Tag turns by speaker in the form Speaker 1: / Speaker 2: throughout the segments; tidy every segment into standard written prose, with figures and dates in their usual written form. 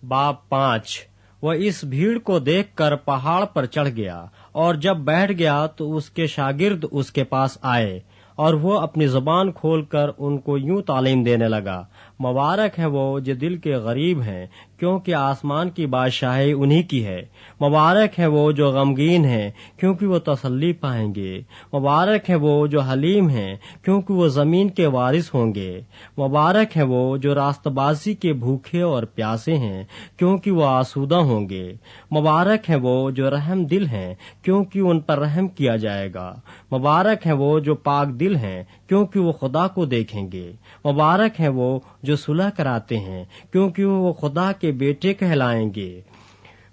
Speaker 1: बाब 5। वह इस भीड़ को देखकर पहाड़ पर चढ़ गया, और जब बैठ गया तो उसके शागिर्द उसके पास आए, और वो अपनी जुबान खोलकर उनको यूं तालीम देने लगा, मुबारक है वो जो दिल के गरीब हैं, क्योंकि आसमान की बादशाही उन्हीं की है। मुबारक है वो जो गमगीन हैं, क्योंकि वो तसल्ली पाएंगे। मुबारक है वो जो हलीम हैं, क्योंकि वो जमीन के वारिस होंगे। मुबारक है वो जो रास्तबाजी के भूखे और प्यासे हैं, क्योंकि वो आसूदा होंगे। मुबारक है वो जो रहम दिल हैं, क्योंकि उन पर रहम किया जाएगा। मुबारक है वो जो पाक दिल हैं, क्योंकि वो खुदा को देखेंगे। मुबारक है वो जो सुलह कराते हैं, क्योंकि वो खुदा के बेटे कहलाएंगे।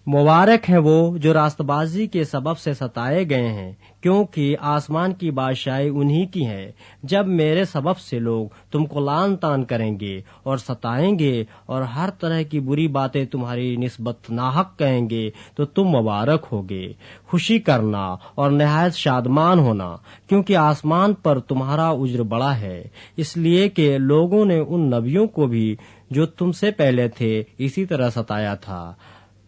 Speaker 1: मुबारक है वो जो रास्तबाजी के सबब से सताए गए हैं, क्योंकि आसमान की बादशाही उन्हीं की है। जब मेरे सबब से लोग तुमको लान तान करेंगे और सताएंगे और हर तरह की बुरी बातें तुम्हारी निस्बत नाहक कहेंगे, तो तुम मुबारक होगे। खुशी करना और निहायत शादमान होना, क्योंकि आसमान पर तुम्हारा उज्र बड़ा है, इसलिए कि लोगों ने उन नबियों को भी जो तुमसे पहले थे इसी तरह सताया था।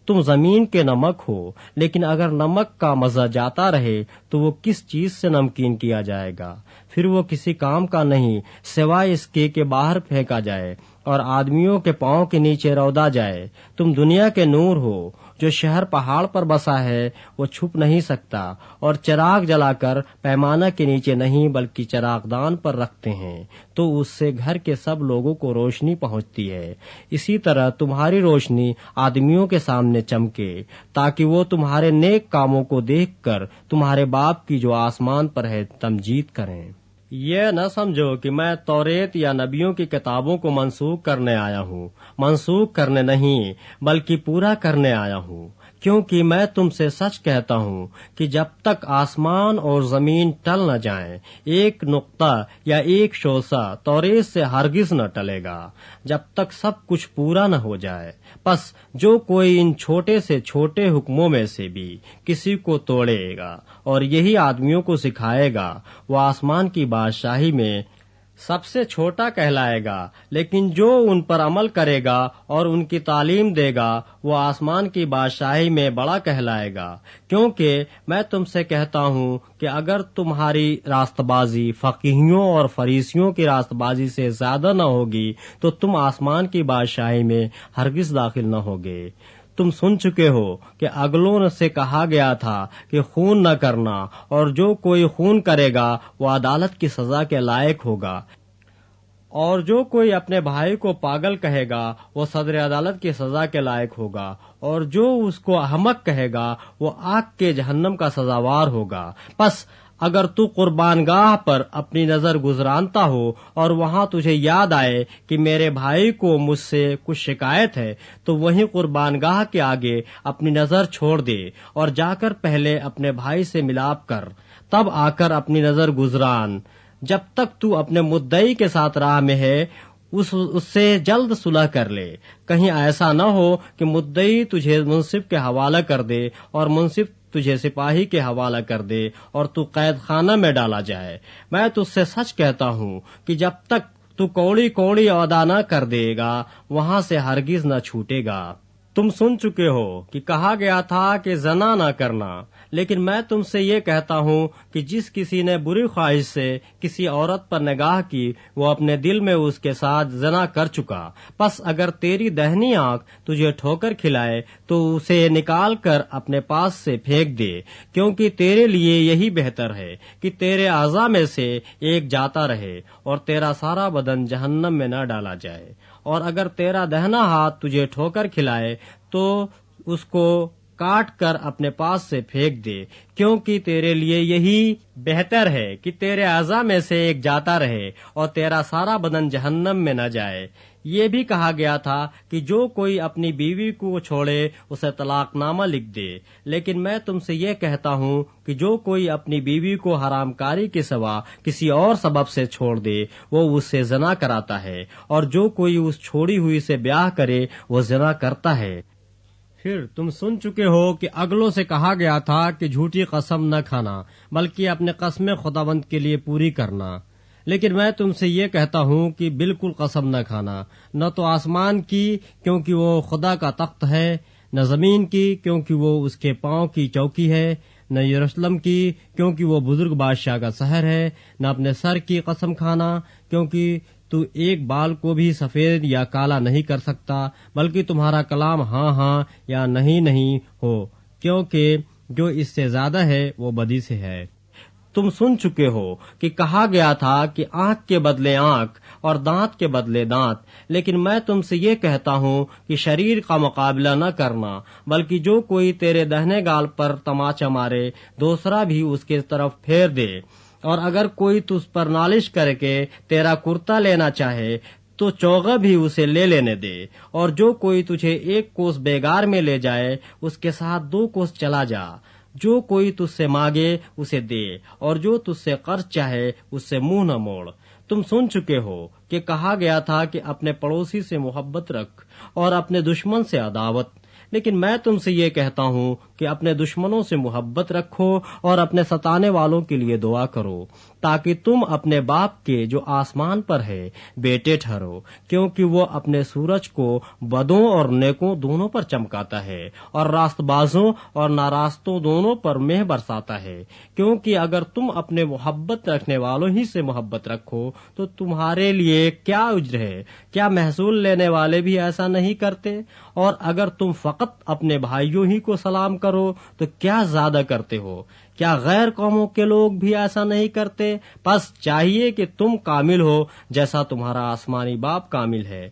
Speaker 1: तुम जमीन के नमक हो, लेकिन अगर नमक का मजा जाता रहे तो वो किस चीज से नमकीन किया जाएगा? फिर वो किसी काम का नहीं, सिवाय इसके कि बाहर फेंका जाए और आदमियों के पांव के नीचे रौदा जाए। तुम दुनिया के नूर हो। जो शहर पहाड़ पर बसा है वो छुप नहीं सकता, और चिराग जलाकर पैमाना के नीचे नहीं बल्कि चिरागदान पर रखते हैं, तो उससे घर के सब लोगों को रोशनी पहुंचती है। इसी तरह तुम्हारी रोशनी आदमियों के सामने चमके, ताकि वो तुम्हारे नेक कामों को देखकर तुम्हारे बाप की जो आसमान पर है तमजीद करें। ये न समझो कि मैं तौरेत या नबियों की किताबों को मनसूख करने आया हूँ। मनसूख करने नहीं, बल्कि पूरा करने आया हूँ। क्योंकि मैं तुमसे सच कहता हूँ कि जब तक आसमान और जमीन टल न जाएं, एक नुक्ता या एक शोसा तौरेत से हरगिज न टलेगा, जब तक सब कुछ पूरा न हो जाए। बस जो कोई इन छोटे से छोटे हुक्मों में से भी किसी को तोड़ेगा और यही आदमियों को सिखाएगा, वो आसमान की बादशाही में सबसे छोटा कहलाएगा। लेकिन जो उन पर अमल करेगा और उनकी तालीम देगा, वो आसमान की बादशाही में बड़ा कहलाएगा। क्योंकि मैं तुमसे कहता हूँ कि अगर तुम्हारी रास्तबाजी फकीहियों और फरीसियों की रास्तबाजी से ज्यादा न होगी, तो तुम आसमान की बादशाही में हरगिज दाखिल न होगे। तुम सुन चुके हो कि अगलों से कहा गया था कि खून न करना, और जो कोई खून करेगा वो अदालत की सजा के लायक होगा, और जो कोई अपने भाई को पागल कहेगा वो सदर अदालत की सजा के लायक होगा, और जो उसको अहमक कहेगा वो आग के जहन्नम का सजावार होगा। बस अगर तू कुर्बानगाह पर अपनी नजर गुजरानता हो और वहां तुझे याद आए कि मेरे भाई को मुझसे कुछ शिकायत है, तो वहीं कुर्बानगाह के आगे अपनी नजर छोड़ दे और जाकर पहले अपने भाई से मिलाप कर, तब आकर अपनी नजर गुजरान। जब तक तू अपने मुद्दई के साथ राह में है, उससे जल्द सुलह कर ले। कहीं ऐसा न हो कि मुद्दई तुझे मुंसिफ के हवाला कर दे और मुंसिफ तुझे सिपाही के हवाला कर दे और तू कैद खाना में डाला जाए। मैं तुझसे सच कहता हूँ कि जब तक तू कौड़ी कौड़ी अदा न कर देगा, वहां से हरगिज न छूटेगा। तुम सुन चुके हो कि कहा गया था कि जना न करना, लेकिन मैं तुमसे ये कहता हूँ कि जिस किसी ने बुरी ख्वाहिश से किसी औरत पर निगाह की, वो अपने दिल में उसके साथ जना कर चुका। बस अगर तेरी दाहिनी आंख तुझे ठोकर खिलाए तो उसे निकाल कर अपने पास से फेंक दे, क्योंकि तेरे लिए यही बेहतर है कि तेरे आज़ा में से एक जाता रहे और तेरा सारा बदन जहन्नम में न डाला जाए। और अगर तेरा दाहिना हाथ तुझे ठोकर खिलाए तो उसको काट कर अपने पास से फेंक दे, क्योंकि तेरे लिए यही बेहतर है कि तेरे आज़ा में से एक जाता रहे और तेरा सारा बदन जहन्नम में न जाए। ये भी कहा गया था कि जो कोई अपनी बीवी को छोड़े उसे तलाकनामा लिख दे। लेकिन मैं तुमसे ये कहता हूँ कि जो कोई अपनी बीवी को हरामकारी के सिवा किसी और सबब से छोड़ दे, वो उससे ज़ना कराता है, और जो कोई उस छोड़ी हुई से ब्याह करे वो ज़ना करता है। फिर तुम सुन चुके हो कि अगलों से कहा गया था कि झूठी कसम न खाना, बल्कि अपने कसमें खुदावंद के लिए पूरी करना। لیکن میں تم سے یہ کہتا ہوں کہ بالکل قسم نہ کھانا، نہ تو آسمان کی کیونکہ وہ خدا کا تخت ہے، نہ زمین کی کیونکہ وہ اس کے پاؤں کی چوکی ہے، نہ یروشلم کی کیونکہ وہ بزرگ بادشاہ کا شہر ہے، نہ اپنے سر کی قسم کھانا کیونکہ تو ایک بال کو بھی سفید یا کالا نہیں کر سکتا، بلکہ تمہارا کلام ہاں ہاں یا نہیں نہیں ہو، کیونکہ جو اس سے زیادہ ہے وہ بدی سے ہے۔ تم سن چکے ہو کہ کہا گیا تھا کہ آنکھ کے بدلے آنکھ اور دانت کے بدلے دانت، لیکن میں تم سے یہ کہتا ہوں کہ شریر کا مقابلہ نہ کرنا، بلکہ جو کوئی تیرے دہنے گال پر تماچا مارے دوسرا بھی اس کے طرف پھیر دے، اور اگر کوئی تجھ پر نالش کر کے تیرا کرتا لینا چاہے تو چوغا بھی اسے لے لینے دے، اور جو کوئی تجھے ایک کوس بیگار میں لے جائے اس کے ساتھ 2 کوس چلا جا۔ جو کوئی تجھ سے مانگے اسے دے، اور جو تجھ سے قرض چاہے اس سے منہ نہ موڑ۔ تم سن چکے ہو کہ کہا گیا تھا کہ اپنے پڑوسی سے محبت رکھ اور اپنے دشمن سے عداوت، لیکن میں تم سے یہ کہتا ہوں کہ اپنے دشمنوں سے محبت رکھو اور اپنے ستانے والوں کے لیے دعا کرو، تاکہ تم اپنے باپ کے جو آسمان پر ہے بیٹے ٹھہرو، کیونکہ وہ اپنے سورج کو بدوں اور نیکوں دونوں پر چمکاتا ہے اور راست بازوں اور ناراستوں دونوں پر مہ برساتا ہے۔ کیونکہ اگر تم اپنے محبت رکھنے والوں ہی سے محبت رکھو تو تمہارے لیے کیا اجر ہے؟ کیا محصول لینے والے بھی ایسا نہیں کرتے؟ اور اگر تم فقط اپنے بھائیوں ہی کو سلام کرو تو کیا زیادہ کرتے ہو؟ کیا غیر قوموں کے لوگ بھی ایسا نہیں کرتے؟ پس چاہیے کہ تم کامل ہو جیسا تمہارا آسمانی باپ کامل ہے۔